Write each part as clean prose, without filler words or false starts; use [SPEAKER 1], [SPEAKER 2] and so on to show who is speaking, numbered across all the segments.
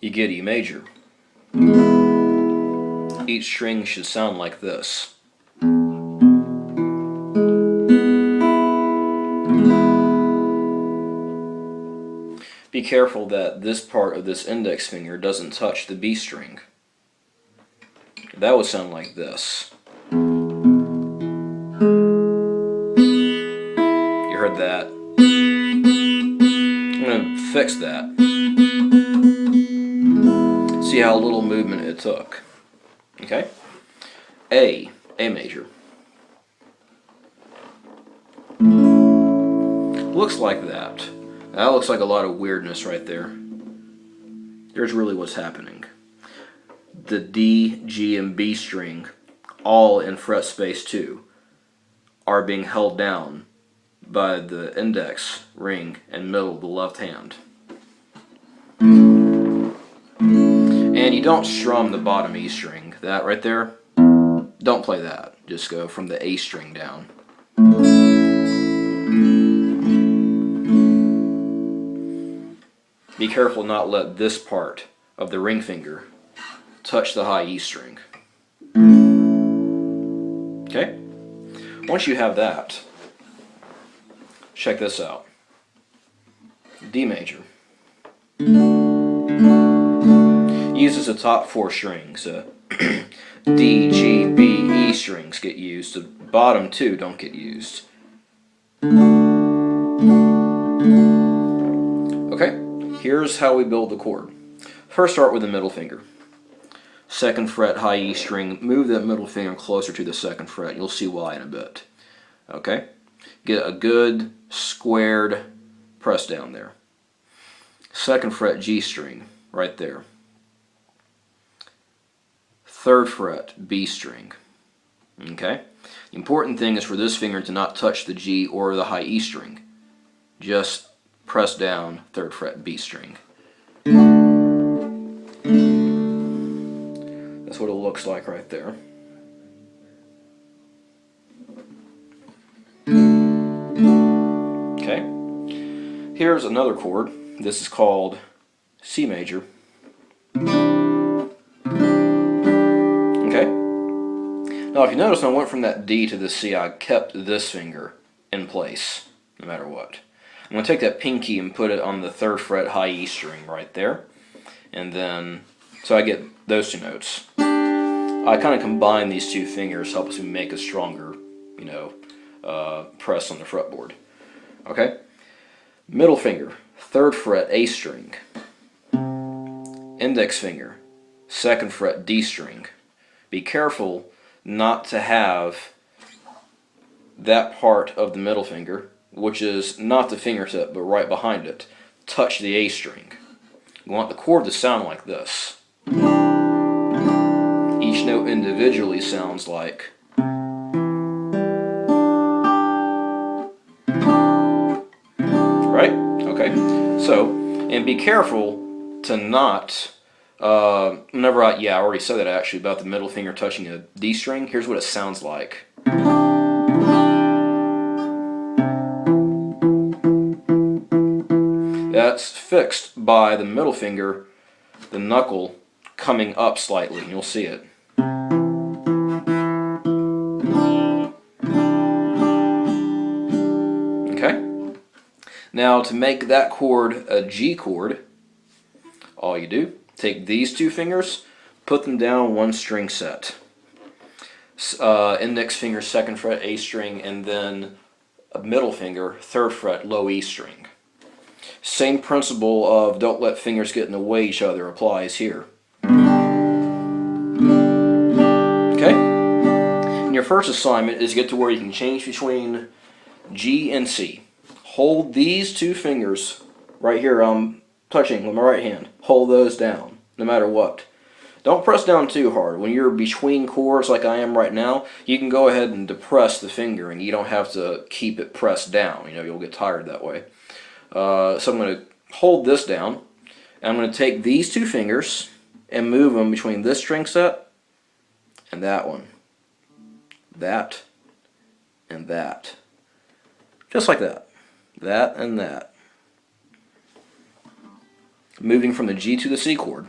[SPEAKER 1] you get E major. Each string should sound like this. Be careful that this part of this index finger doesn't touch the B string. That would sound like this. You heard that. I'm going to fix that. See how little movement it took. Okay? A major. Looks like that. That looks like a lot of weirdness right there. Here's really what's happening. The D, G, and B string, all in fret space 2, are being held down by the index, ring, and middle of the left hand. And you don't strum the bottom E string. That right there, don't play that. Just go from the A string down. Be careful not let this part of the ring finger touch the high E string. Okay? Once you have that, check this out. D major. Uses the top 4 strings. D, G, B, E strings get used. The bottom 2 don't get used. Okay? Here's how we build the chord. First, start with the middle finger. 2nd fret, high E string. Move that middle finger closer to the 2nd fret. You'll see why in a bit. Okay? Get a good squared press down there. 2nd fret, G string, right there. 3rd fret, B string. Okay? The important thing is for this finger to not touch the G or the high E string. Just press down 3rd fret, B string. That's what it looks like right there. Okay. Here's another chord. This is called C major. Okay. Now if you notice, when I went from that D to the C, I kept this finger in place, no matter what. I'm going to take that pinky and put it on the 3rd fret high E string right there. And then, so I get those 2 notes. I kind of combine these 2 fingers, helps me make a stronger, press on the fretboard. Okay? Middle finger, 3rd fret A string. Index finger, 2nd fret D string. Be careful not to have that part of the middle finger, which is not the fingertip but right behind it, touch the A string. You want the chord to sound like this. Each note individually sounds like. Right? Okay. So, and be careful to not, I already said that actually about the middle finger touching a D string. Here's what it sounds like. That's fixed by the middle finger, the knuckle, coming up slightly, and you'll see it. Okay? Now to make that chord a G chord, all you do, take these 2 fingers, put them down 1 string set. Index finger, 2nd fret A string, and then a middle finger, 3rd fret low E string. Same principle of don't let fingers get in the way of each other applies here. Okay? And your first assignment is to get to where you can change between G and C. Hold these 2 fingers right here, I'm touching with my right hand. Hold those down, no matter what. Don't press down too hard. When you're between chords like I am right now, you can go ahead and depress the finger and you don't have to keep it pressed down. You'll get tired that way. So I'm going to hold this down, and I'm going to take these 2 fingers and move them between this string set and that one. That and that. Just like that. That and that. moving from the G to the C chord.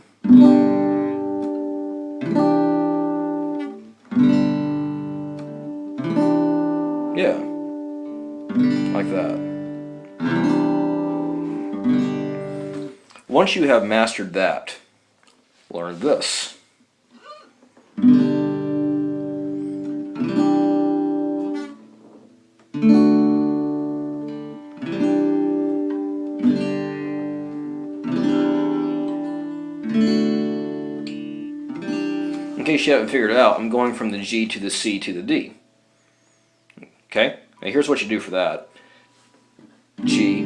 [SPEAKER 1] Yeah, like that. Once you have mastered that, learn this. In case you haven't figured it out, I'm going from the G to the C to the D. Okay? Now here's what you do for that. G,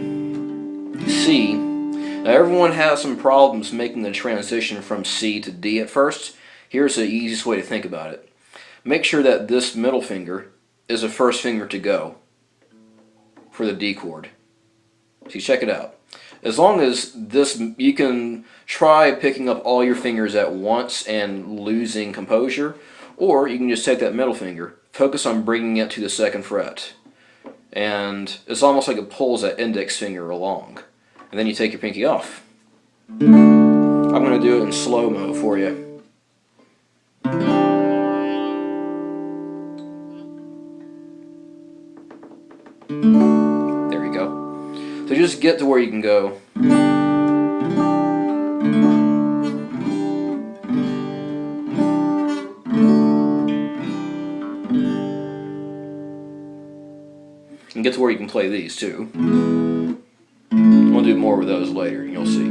[SPEAKER 1] C. Now everyone has some problems making the transition from C to D at first. Here's the easiest way to think about it. Make sure that this middle finger is the first finger to go for the D chord. So check it out. As long as this, you can try picking up all your fingers at once and losing composure, or you can just take that middle finger, focus on bringing it to the second fret, and it's almost like it pulls that index finger along, and then you take your pinky off. I'm going to do it in slow-mo for you. There you go. So just get to where you can go. And get to where you can play these too. We'll do more with those later, and you'll see.